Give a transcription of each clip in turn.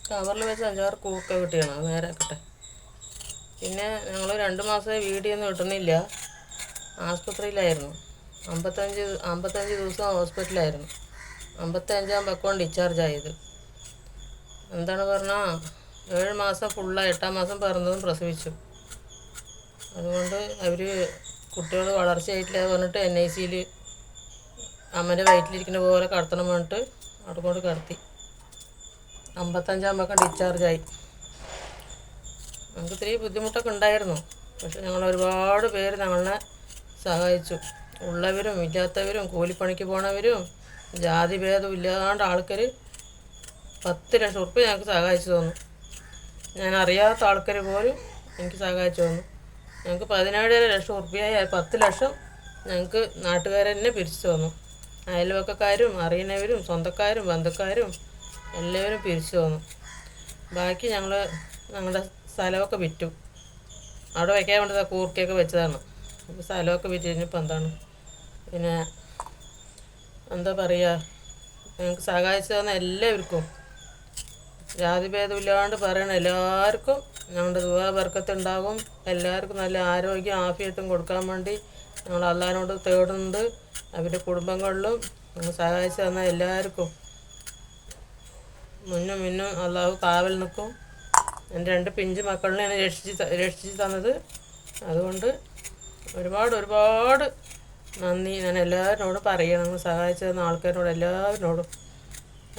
കവറിൽ വെച്ച് 5-6 കൂർക്ക കിട്ടിയാണ്, അത് നേരെ ആക്കട്ടെ. പിന്നെ ഞങ്ങൾ 2 മാസമായി വീഡിയോ ഒന്നും കിട്ടുന്നില്ല. ആസ്പത്രിയിലായിരുന്നു. 55 ദിവസം ഹോസ്പിറ്റലായിരുന്നു. 55 അക്കൗണ്ട് ഡിസ്ചാർജ് ആയത്. എന്താണ് പറഞ്ഞാൽ 7 മാസം ഫുള്ളായി, 8-ാം മാസം പിറന്നതും പ്രസവിച്ചു. അതുകൊണ്ട് അവർ കുട്ടികൾ വളർച്ചയായിട്ടില്ല പറഞ്ഞിട്ട് NICയിൽ അമ്മൻ്റെ വയറ്റിലിരിക്കുന്ന പോലെ കടത്തണം പറഞ്ഞിട്ട് അവിടെ കൊണ്ട് കിടത്തി. 55 ഡിസ്ചാർജായി. നമുക്ക് ഇത്തിരി ബുദ്ധിമുട്ടൊക്കെ ഉണ്ടായിരുന്നു. പക്ഷെ ഞങ്ങൾ ഒരുപാട് പേര് ഞങ്ങളെ സഹായിച്ചു. ഉള്ളവരും ഇല്ലാത്തവരും കൂലിപ്പണിക്ക് പോണവരും ജാതി ഭേദം ഇല്ലാണ്ട് ആൾക്കാർ 10 ലക്ഷം ഉറുപ്പ്യ ഞങ്ങൾക്ക് സഹായിച്ചു തന്നു. ഞാൻ അറിയാത്ത ആൾക്കാർ പോലും എനിക്ക് സഹായിച്ചു തന്നു. ഞങ്ങൾക്ക് 17 ലക്ഷം ഉറുപ്പ്യയായി. 10 ലക്ഷം ഞങ്ങൾക്ക് നാട്ടുകാർ തന്നെ പിരിച്ചു തന്നു. അയൽവക്കക്കാരും അറിയുന്നവരും സ്വന്തക്കാരും ബന്ധുക്കാരും എല്ലാവരും പിരിച്ചു തന്നു. ബാക്കി ഞങ്ങളുടെ സ്ഥലമൊക്കെ വിറ്റു. അവിടെ വയ്ക്കാൻ വേണ്ടി കൂർക്കയൊക്കെ വെച്ചതാണ്. അപ്പോൾ സ്ഥലമൊക്കെ വിറ്റ് കഴിഞ്ഞപ്പോൾ എന്താണ് പിന്നെ എന്താ പറയുക, ഞങ്ങൾക്ക് സഹായിച്ചു തന്ന എല്ലാവർക്കും ജാതിഭേദമില്ലാണ്ട് പറയണം, എല്ലാവർക്കും ഞങ്ങളുടെ ദുആ ബർക്കത്തുണ്ടാകും. എല്ലാവർക്കും നല്ല ആരോഗ്യം ആഫിയത്തും കൊടുക്കാൻ വേണ്ടി ഞങ്ങൾ അള്ളാഹിനോട് തേടുന്നുണ്ട്. അവരുടെ കുടുംബങ്ങളിലും ഞങ്ങൾ സഹായിച്ചു തന്ന എല്ലാവർക്കും മുന്നും അള്ളാഹു കാവൽ നിൽക്കും. എൻ്റെ 2 പിഞ്ച് മക്കളിനെയാണ് രക്ഷിച്ച് തന്നത്. അതുകൊണ്ട് ഒരുപാട് നന്ദി ഞാൻ എല്ലാവരോടും പറയണം. ഞങ്ങൾ സഹായിച്ചു തന്ന ആൾക്കാരോട് എല്ലാവരോടും.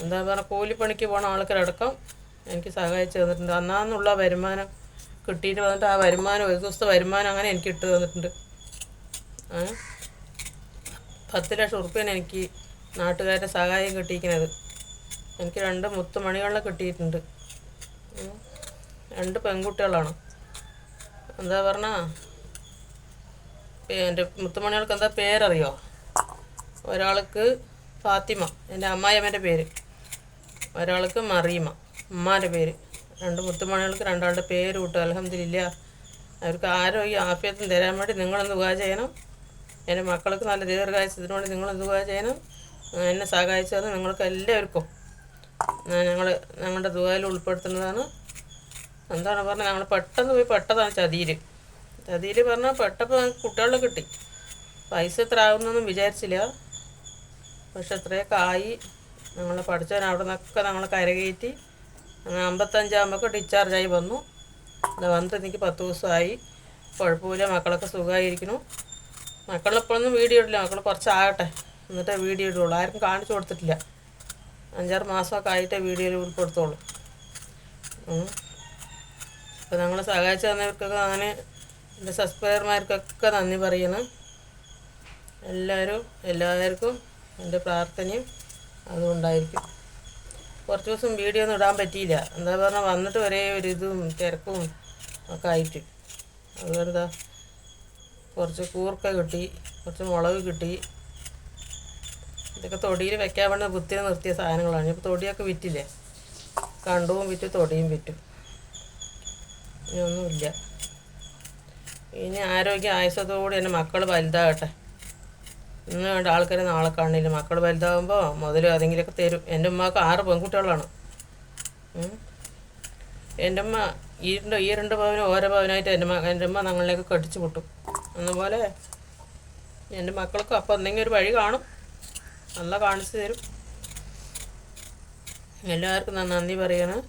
എന്താ പറയുക, കൂലിപ്പണിക്ക് പോണ ആൾക്കാരടക്കം എനിക്ക് സഹായിച്ചു തന്നിട്ടുണ്ട്. അന്നാന്നുള്ള വരുമാനം കിട്ടിയിട്ട് വന്നിട്ട് ആ വരുമാനം, ഒരു ദിവസത്തെ വരുമാനം അങ്ങനെ എനിക്ക് ഇട്ട് തന്നിട്ടുണ്ട്. 10 ലക്ഷം ഉറുപ്പ്യാണ് എനിക്ക് നാട്ടുകാരുടെ സഹായം കിട്ടിയിരിക്കുന്നത്. എനിക്ക് 2 മുത്തുമണികളെ കിട്ടിയിട്ടുണ്ട്. 2 പെൺകുട്ടികളാണ്. എന്താ പറഞ്ഞാൽ എൻ്റെ മുത്തുമണികൾക്ക് എന്താ പേരറിയോ? ഒരാൾക്ക് ഫാത്തിമ, എൻ്റെ അമ്മായിയമ്മേൻ്റെ പേര്. ഒരാൾക്ക് മറിയമ്മ, ഉമ്മാൻ്റെ പേര്. 2 മുത്തുമണികൾക്ക് 2 പേര് കിട്ടും. അൽഹംദുലില്ലാ. അവർക്ക് ആരോഗ്യം ആഫിയത്തും തരാൻ വേണ്ടി നിങ്ങളൊന്ന് ദുആ ചെയ്യണം. എൻ്റെ മക്കൾക്ക് നല്ല ദീർഘായുസ്സിന് വേണ്ടി നിങ്ങളൊന്ന് ദുആ ചെയ്യണം. എന്നെ സഹായിച്ചത് നിങ്ങൾക്ക് എല്ലാവർക്കും ഞങ്ങളുടെ ദുആയിൽ ഉൾപ്പെടുത്തുന്നതാണ്. എന്താണ് പറഞ്ഞാൽ ഞങ്ങൾ പെട്ടെന്ന് പോയി പെട്ടതാണ് ചതിയിൽ പറഞ്ഞാൽ പെട്ടപ്പോൾ ഞങ്ങൾക്ക് കുട്ടികളെ കിട്ടി. പൈസ എത്ര ആകുന്നൊന്നും വിചാരിച്ചില്ല. പക്ഷെ എത്രയൊക്കെ ആയി. ഞങ്ങൾ പഠിച്ചവൻ അവിടെ നിന്നൊക്കെ ഞങ്ങൾ കരകയറ്റി. 55 ഡിസ്ചാർജായി വന്നു. വന്നിട്ട് എനിക്ക് 10 ദിവസമായി. കുഴപ്പമില്ല, മക്കളൊക്കെ സുഖമായിരിക്കുന്നു. മക്കളിപ്പോഴൊന്നും വീഡിയോ ഇടില്ല. മക്കൾ കുറച്ചാകട്ടെ എന്നിട്ടേ വീഡിയോ ഇടുള്ളൂ. ആർക്കും കാണിച്ചു കൊടുത്തിട്ടില്ല. 5-6 മാസമൊക്കെ ആയിട്ടേ വീഡിയോയിൽ ഉൾപ്പെടുത്തുള്ളൂ. അപ്പോൾ ഞങ്ങളെ സഹായിച്ചു തന്നവർക്കൊക്കെ അങ്ങനെ എൻ്റെ സബ്സ്ക്രൈബർമാർക്കൊക്കെ നന്ദി പറയണം. എല്ലാവർക്കും എൻ്റെ പ്രാർത്ഥനയും അതുകൊണ്ടായിരിക്കും. കുറച്ച് ദിവസം വീഡിയോ ഒന്നും ഇടാൻ പറ്റിയില്ല. എന്താ പറഞ്ഞാൽ വന്നിട്ട് ഒരേ ഒരു ഇതും തിരക്കും ഒക്കെ ആയിട്ട്. അതുകൊണ്ട് കുറച്ച് കൂർക്ക കിട്ടി, കുറച്ച് മുളക് കിട്ടി. ഇതൊക്കെ തൊടിയിൽ വെക്കാൻ വേണ്ടി കുത്തി നിർത്തിയ സാധനങ്ങളാണ്. ഇപ്പോൾ തൊടിയൊക്കെ വിറ്റില്ലേ, കണ്ടവും വിറ്റ് തൊടിയും വിറ്റു. ഇനിയൊന്നുമില്ല. ഇനി ആരോഗ്യ ആയുസത്തോടെ എൻ്റെ മക്കൾ വലുതാകട്ടെ. ഇന്ന് വേണ്ട ആൾക്കാരെ നാളെ കാണില്ല. മക്കൾ വലുതാകുമ്പോൾ മുതൽ അതെങ്കിലുമൊക്കെ തരും. എൻ്റെ ഉമ്മക്ക് 6 പെൺകുട്ടികളാണ്. എൻ്റെ ഉമ്മ ഈ 2 പവനും ഓരോ പവനായിട്ട് എൻ്റെ ഉമ്മ ഞങ്ങളിലേക്ക് കടിച്ചു പൊട്ടും. അതുപോലെ എൻ്റെ മക്കൾക്കും അപ്പം എന്തെങ്കിലും ഒരു വഴി കാണും. നല്ല കാണിച്ചു തരും. എല്ലാവർക്കും നന്ദി പറയണം.